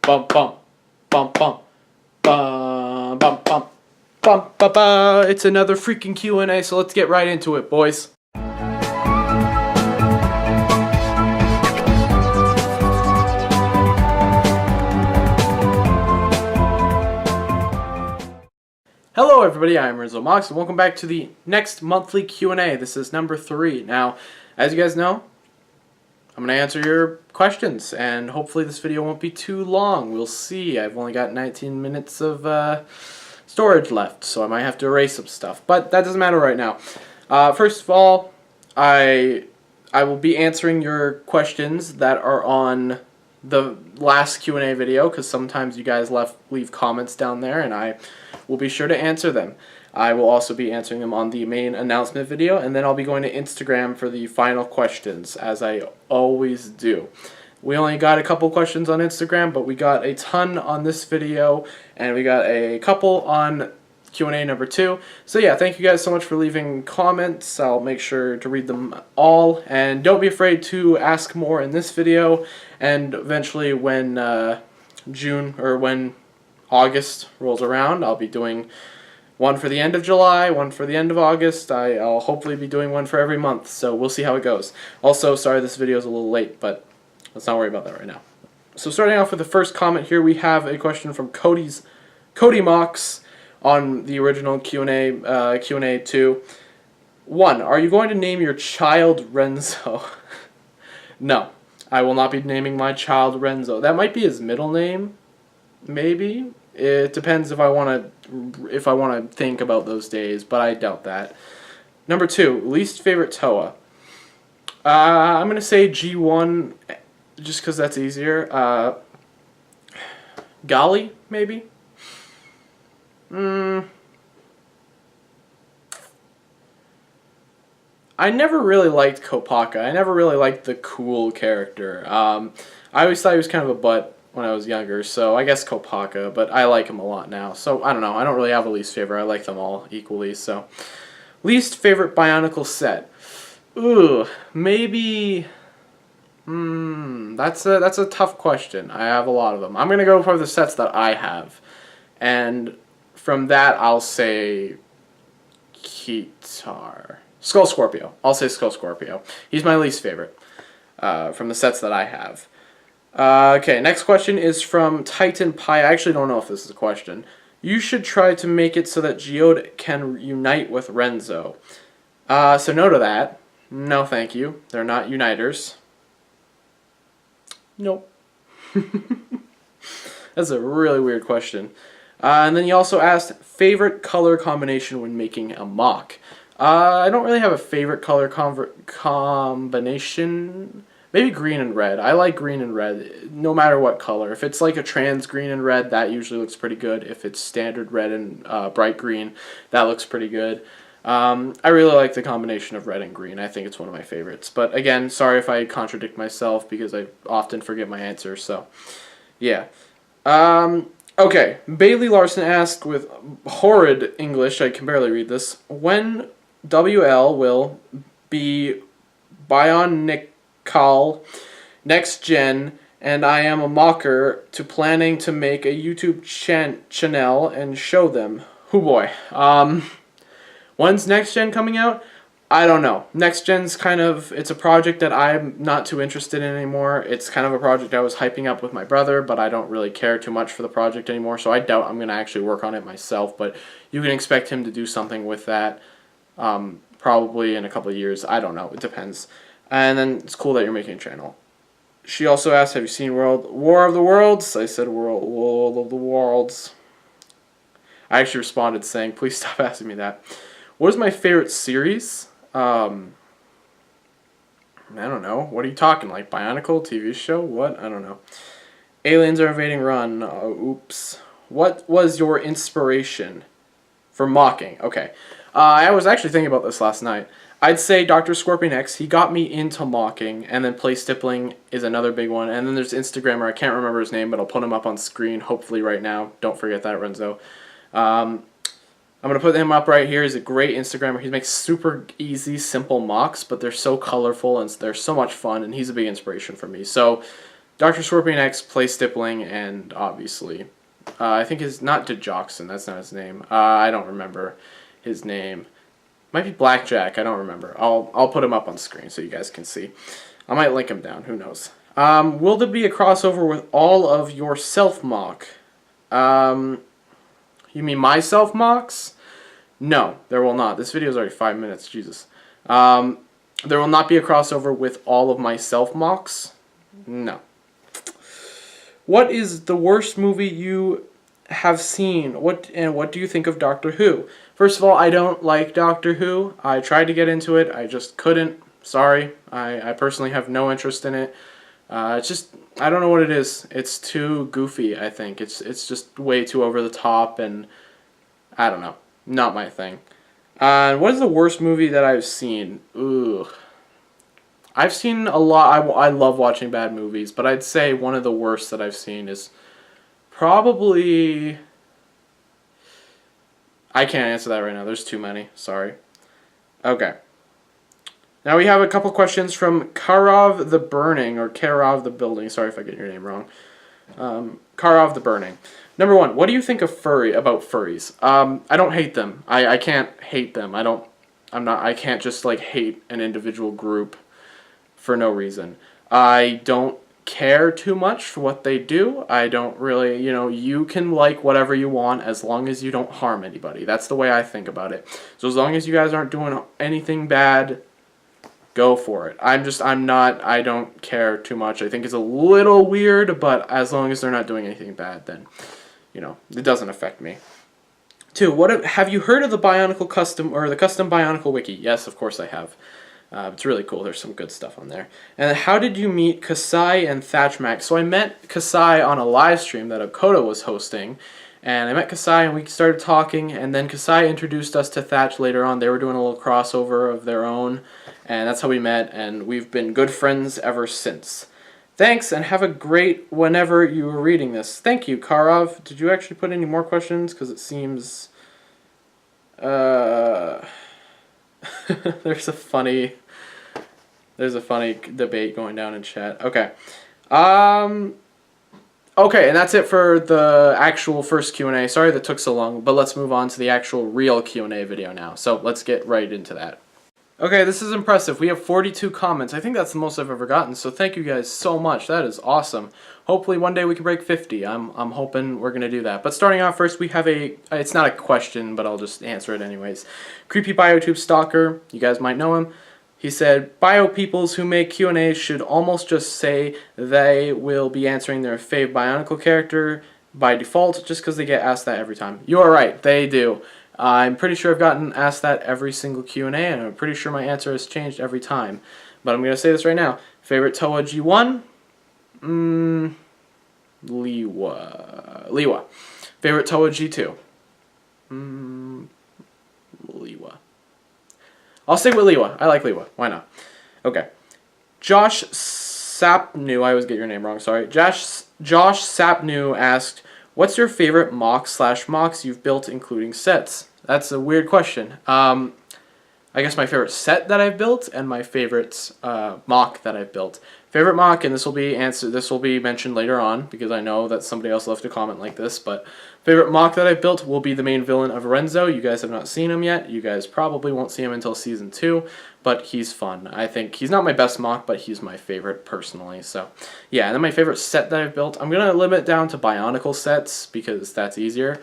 bum bum bum bum bum bum bum bum ba ba. It's another freaking Q&A, so let's get right into it, boys. Hello everybody, I am Rizzo Mox, and welcome back to the next monthly Q&A. This is number 3. Now, as you guys know, I'm going to answer your questions, and hopefully this video won't be too long. We'll see. I've only got 19 minutes of storage left, so I might have to erase some stuff, but that doesn't matter right now. First of all, I will be answering your questions that are on the last Q&A video, because sometimes you guys leave comments down there, and I will be sure to answer them. I will also be answering them on the main announcement video, and then I'll be going to Instagram for the final questions, as I always do. We only got a couple questions on Instagram, but we got a ton on this video, and we got a couple on Q&A number 2. So yeah, thank you guys so much for leaving comments. I'll make sure to read them all, and don't be afraid to ask more in this video, and eventually when when August rolls around, I'll be doing one for the end of July, one for the end of August. I'll hopefully be doing one for every month, so we'll see how it goes. Also, sorry this video is a little late, but let's not worry about that right now. So starting off with the first comment here, we have a question from Cody Mox on the original Q&A 2. 1. Are you going to name your child Renzo? No, I will not be naming my child Renzo. That might be his middle name, maybe. It depends if I want to think about those days, but I doubt that. Number 2, least favorite Toa. I'm gonna say G1, just because that's easier. Gali, maybe. I never really liked Kopaka. I never really liked the cool character. I always thought he was kind of a butt when I was younger, so I guess Kopaka, but I like him a lot now. So, I don't know, I don't really have a least favorite. I like them all equally, so. Least favorite Bionicle set. Ooh, maybe, that's a tough question. I have a lot of them. I'm gonna go for the sets that I have, and from that I'll say Kitar. Skull Scorpio. I'll say Skull Scorpio. He's my least favorite from the sets that I have. Okay, next question is from Titan Pie. I actually don't know if this is a question. You should try to make it so that Geode can unite with Renzo. So no to that. No thank you. They're not uniters. Nope. That's a really weird question. And then you also asked favorite color combination when making a mock. I don't really have a favorite color combination. Maybe green and red. I like green and red, no matter what color. If it's like a trans green and red, that usually looks pretty good. If it's standard red and bright green, that looks pretty good. I really like the combination of red and green. I think it's one of my favorites. But again, sorry if I contradict myself because I often forget my answers. So, yeah. Okay, Bailey Larson asked with horrid English, I can barely read this, when WL will be Bionicle next gen, and I am a mocker to planning to make a YouTube channel and show them. Hoo boy. When's next gen coming out? I don't know. Next gen's kind of, it's a project that I'm not too interested in anymore. It's kind of a project I was hyping up with my brother, but I don't really care too much for the project anymore, so I doubt I'm going to actually work on it myself, but you can expect him to do something with that probably in a couple of years. I don't know. It depends. And then it's cool that you're making a channel. She also asked, have you seen War of the Worlds? I said World of the Worlds. I actually responded saying, please stop asking me that. What is my favorite series? I don't know. What are you talking? Like Bionicle TV show? What? I don't know. Aliens are invading. Run. Oops. What was your inspiration for mocking? Okay. I was actually thinking about this last night. I'd say Dr. Scorpion X. He got me into mocking, and then play stippling is another big one. And then there's Instagrammer. I can't remember his name, but I'll put him up on screen hopefully right now. Don't forget that, Renzo. I'm going to put him up right here. He's a great Instagrammer. He makes super easy, simple mocks, but they're so colorful and they're so much fun, and he's a big inspiration for me. So Dr. Scorpion X, Place Stippling, and obviously, I think is not DeJoxson. That's not his name. I don't remember his name. Might be Blackjack. I don't remember. I'll put him up on screen so you guys can see. I might link him down. Who knows? Will there be a crossover with all of your self-mock? You mean my self-mocks? No, there will not. This video is already 5 minutes. Jesus. There will not be a crossover with all of my self-mocks. No. What is the worst movie you have seen? What do you think of Doctor Who? First of all, I don't like Doctor Who. I tried to get into it. I just couldn't. Sorry. I personally have no interest in it. It's just, I don't know what it is. It's too goofy, I think. It's just way too over the top, and I don't know. Not my thing. What is the worst movie that I've seen? Ooh. I've seen a lot. I love watching bad movies, but I'd say one of the worst that I've seen is probably... I can't answer that right now. There's too many. Sorry. Okay. Now we have a couple questions from Karov the Burning, or Karov the Building. Sorry if I get your name wrong. Karov the Burning. Number one, what do you think about furries? I don't hate them. I can't hate them. I can't just like hate an individual group for no reason. I don't care too much for what they do. I don't really, you can like whatever you want as long as you don't harm anybody. That's the way I think about it. So as long as you guys aren't doing anything bad, go for it. I don't care too much. I think it's a little weird, but as long as they're not doing anything bad, then, it doesn't affect me. 2, have you heard of the Bionicle Custom, or the Custom Bionicle Wiki? Yes, of course I have. It's really cool. There's some good stuff on there. And how did you meet Kasai and Thatchmax? So I met Kasai on a live stream that Akoda was hosting, and I met Kasai and we started talking, and then Kasai introduced us to Thatch later on. They were doing a little crossover of their own, and that's how we met, and we've been good friends ever since. Thanks, and have a great whenever you were reading this. Thank you, Karov. Did you actually put any more questions? Because it seems... there's a funny debate going down in chat. Okay. Okay, and that's it for the actual first Q&A. Sorry that took so long, but let's move on to the actual real Q&A video now. So let's get right into that. Okay, this is impressive. We have 42 comments. I think that's the most I've ever gotten, so thank you guys so much. That is awesome. Hopefully one day we can break 50. I'm hoping we're going to do that. But starting off first, we have it's not a question, but I'll just answer it anyways. Creepy Biotube Stalker, you guys might know him. He said, bio peoples who make Q&As should almost just say they will be answering their fave Bionicle character by default, just because they get asked that every time. You are right, they do. I'm pretty sure I've gotten asked that every single Q&A, and I'm pretty sure my answer has changed every time. But I'm going to say this right now. Favorite Toa G1? Liwa. Favorite Toa G2? Liwa. I'll stick with Liwa. I like Liwa. Why not? Okay. Josh Sapnu, I always get your name wrong, sorry. Josh Sapnu asked, what's your favorite mock/mocks you've built, including sets? That's a weird question. I guess my favorite set that I've built and my favorite mock that I've built. Favorite mock, and this will be mentioned later on because I know that somebody else left a comment like this, but favorite mock that I've built will be the main villain of Renzo. You guys have not seen him yet. You guys probably won't see him until Season 2, but he's fun. I think he's not my best mock, but he's my favorite personally. So, yeah, and then my favorite set that I've built, I'm going to limit it down to Bionicle sets because that's easier.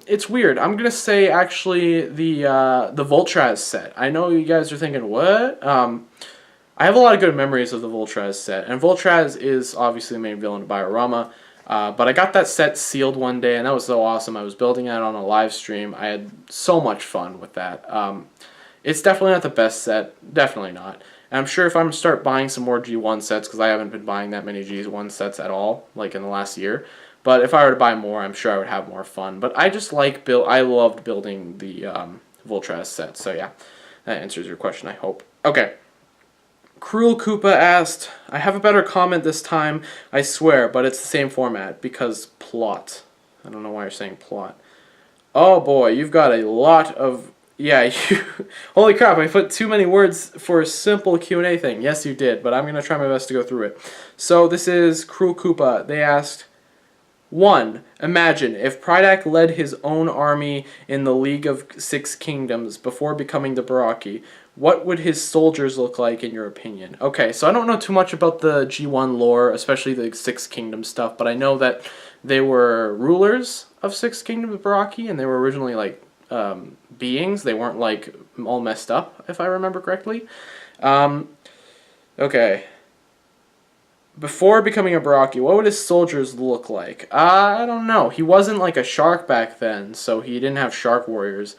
It's weird. I'm gonna say actually the Voltraz set. I know you guys are thinking what? I have a lot of good memories of the Voltraz set, and Voltraz is obviously the main villain of Biorama. But I got that set sealed one day, and that was so awesome. I was building it on a live stream. I had so much fun with that. It's definitely not the best set. Definitely not. And I'm sure if I'm gonna start buying some more G1 sets, because I haven't been buying that many G1 sets at all, like in the last year. But if I were to buy more, I'm sure I would have more fun. But I just I loved building the Voltraz set. So yeah, that answers your question, I hope. Okay. Cruel Koopa asked, I have a better comment this time, I swear, but it's the same format, because plot. I don't know why you're saying plot. Oh boy, you've got a lot of Yeah, you, holy crap, I put too many words for a simple Q&A thing. Yes, you did, but I'm going to try my best to go through it. So this is Cruel Koopa. They asked, 1. Imagine if Prydak led his own army in the League of Six Kingdoms before becoming the Baraki. What would his soldiers look like in your opinion? Okay, so I don't know too much about the G1 lore, especially the Six Kingdoms stuff, but I know that they were rulers of Six Kingdoms Baraki, and they were originally like beings. They weren't like all messed up, if I remember correctly. Okay. Before becoming a Baraki, what would his soldiers look like? I don't know. He wasn't like a shark back then, so he didn't have shark warriors.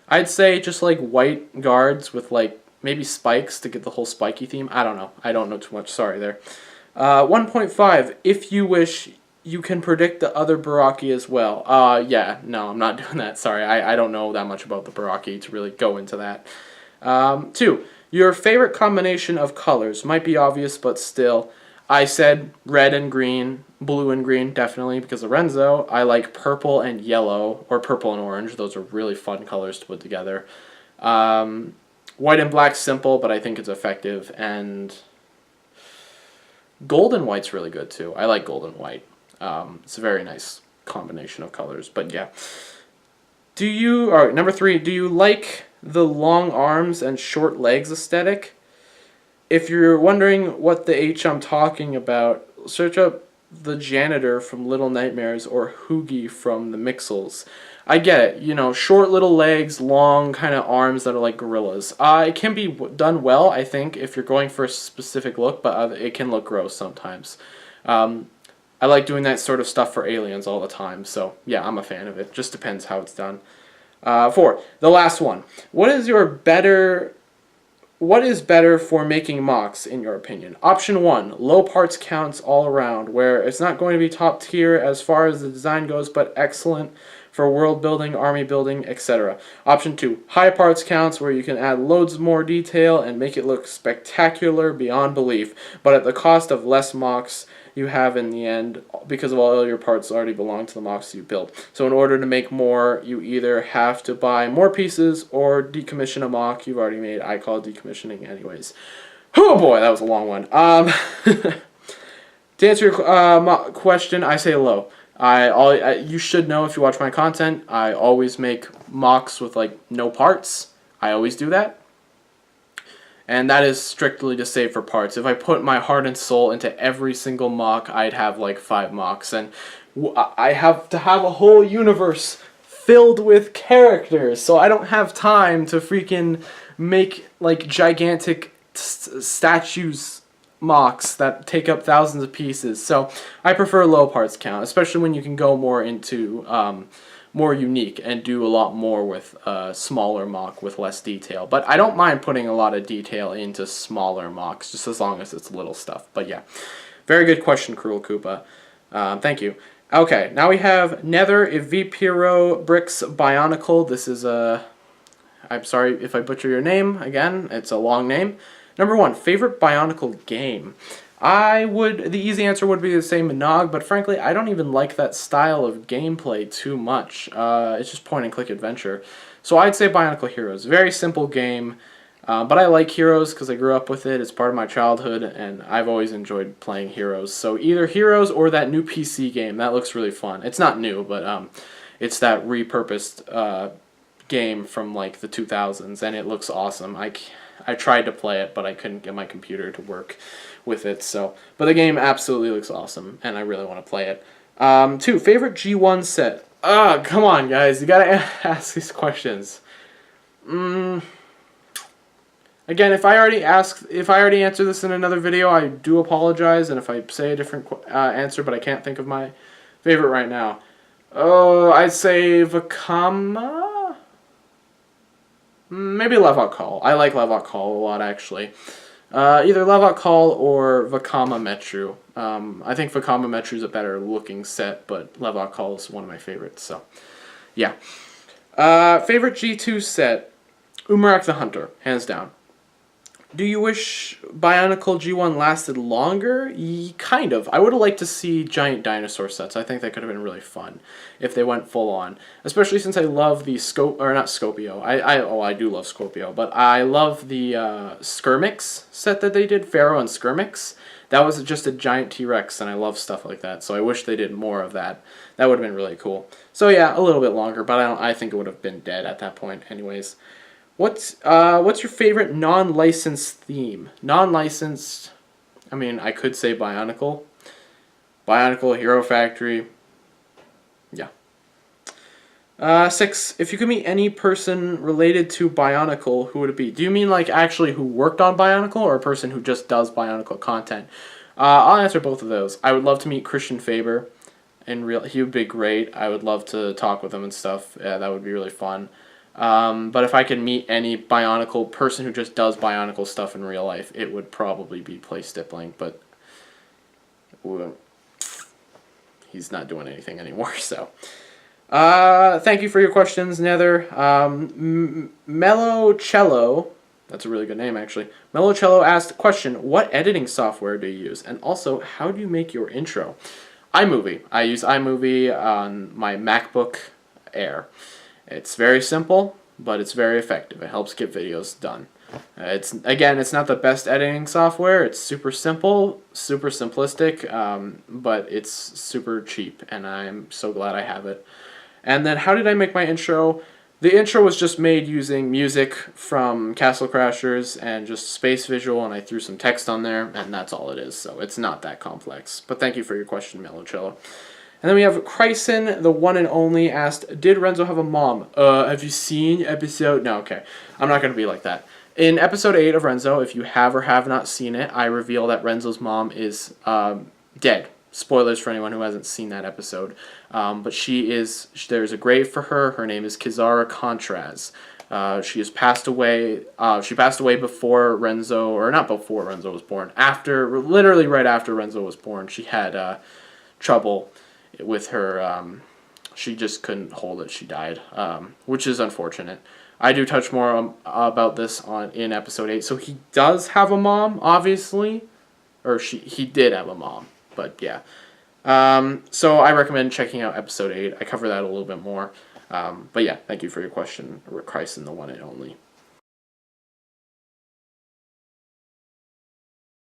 I'd say just like white guards with like maybe spikes to get the whole spiky theme. I don't know. I don't know too much. Sorry there. 1.5. If you wish, you can predict the other Baraki as well. Yeah. No, I'm not doing that. Sorry. I don't know that much about the Baraki to really go into that. 2. Your favorite combination of colors. Might be obvious, but still. I said red and green, blue and green, definitely, because of Renzo. I like purple and yellow, or purple and orange. Those are really fun colors to put together. White and black, simple, but I think it's effective. And gold and white's really good, too. I like gold and white. It's a very nice combination of colors, but yeah. Alright, number 3, do you like the long arms and short legs aesthetic? If you're wondering what the H I'm talking about, search up the janitor from Little Nightmares or Hoogie from the Mixels. I get it, you know, short little legs, long kind of arms that are like gorillas. It can be done well, I think, if you're going for a specific look, but it can look gross sometimes. I like doing that sort of stuff for aliens all the time, so yeah, I'm a fan of it. Just depends how it's done. 4, the last one. What is better for making mocks, in your opinion? Option 1, low parts counts all around, where it's not going to be top tier as far as the design goes, but excellent for world building, army building, etc. Option 2, high parts counts, where you can add loads more detail and make it look spectacular beyond belief, but at the cost of less mocks you have in the end, because of all your parts already belong to the mocks you built. So in order to make more, you either have to buy more pieces or decommission a mock you've already made. I call it decommissioning anyways. Oh boy, that was a long one. To answer your question, I say low. You should know if you watch my content, I always make mocks with like no parts. I always do that. And that is strictly to save for parts. If I put my heart and soul into every single mock, I'd have like 5 mocks. And I have to have a whole universe filled with characters. So I don't have time to freaking make like gigantic statues mocks that take up thousands of pieces. So I prefer low parts count, especially when you can go more into more unique and do a lot more with a smaller mock with less detail. But I don't mind putting a lot of detail into smaller mocks, just as long as it's little stuff. But yeah, very good question, Cruel Koopa. Thank you. Okay, now we have Nether Evipiro Bricks Bionicle. This is I'm sorry if I butcher your name again. It's a long name. Number 1, favorite Bionicle game. The easy answer would be the same Nog, but frankly, I don't even like that style of gameplay too much. It's just point and click adventure. So I'd say Bionicle Heroes. Very simple game, but I like Heroes because I grew up with it. It's part of my childhood, and I've always enjoyed playing Heroes. So either Heroes or that new PC game. That looks really fun. It's not new, but it's that repurposed game from like the 2000s, and it looks awesome. I tried to play it, but I couldn't get my computer to work with it. But the game absolutely looks awesome, and I really want to play it. 2, favorite G1 set. Come on, guys, you gotta ask these questions. Again, if I already answer this in another video, I do apologize, and if I say a different answer, but I can't think of my favorite right now. Oh, I'd say Vakama. Maybe Levok Call. I like Levok Call a lot, actually. Either Levok Call or Vakama Metru. I think Vakama Metru is a better looking set, but Levok Call is one of my favorites, so yeah. Favorite G2 set? Umarak the Hunter, hands down. Do you wish Bionicle G1 lasted longer? Kind of. I would have liked to see giant dinosaur sets. I think that could have been really fun if they went full on. Especially since I love the not Scopio. I do love Scorpio, but I love the Skirmix set that they did, Pharaoh and Skirmix. That was just a giant T-Rex, and I love stuff like that. So I wish they did more of that. That would have been really cool. So yeah, a little bit longer, but I think it would have been dead at that point anyways. What's your favorite non-licensed theme? Non-licensed, I mean, I could say Bionicle. Bionicle, Hero Factory. Yeah. 6. If you could meet any person related to Bionicle, who would it be? Do you mean like actually who worked on Bionicle, or a person who just does Bionicle content? I'll answer both of those. I would love to meet Christian Faber. He would be great. I would love to talk with him and stuff. Yeah, that would be really fun. But if I could meet any Bionicle person who just does Bionicle stuff in real life, it would probably be Play Stippling, but he's not doing anything anymore, so. Thank you for your questions, Nether. Mellow Cello, that's a really good name, actually. Mellow Cello asked, question, what editing software do you use? And also, how do you make your intro? iMovie. I use iMovie on my MacBook Air. It's very simple, but it's very effective. It helps get videos done. It's not the best editing software. It's super simple, super simplistic, but it's super cheap, and I'm so glad I have it. And then how did I make my intro? The intro was just made using music from Castle Crashers and just space visual, and I threw some text on there, and that's all it is. So it's not that complex. But thank you for your question, Melocello. And then we have Chryson, the one and only, asked, did Renzo have a mom? Have you seen episode... No, okay. I'm not going to be like that. In episode 8 of Renzo, if you have or have not seen it, I reveal that Renzo's mom is dead. Spoilers for anyone who hasn't seen that episode. But there's a grave for her. Her name is Kizara Contras. She has passed away. She passed away before Renzo, or not before Renzo was born. Literally right after Renzo was born, she had trouble with her. She just couldn't hold it. She died, which is unfortunate. I do touch more about this in episode 8. So he does have a mom, obviously, or he did have a mom, but yeah. So I recommend checking out episode 8. I cover that a little bit more. But yeah, thank you for your question, Chryson, the one and only.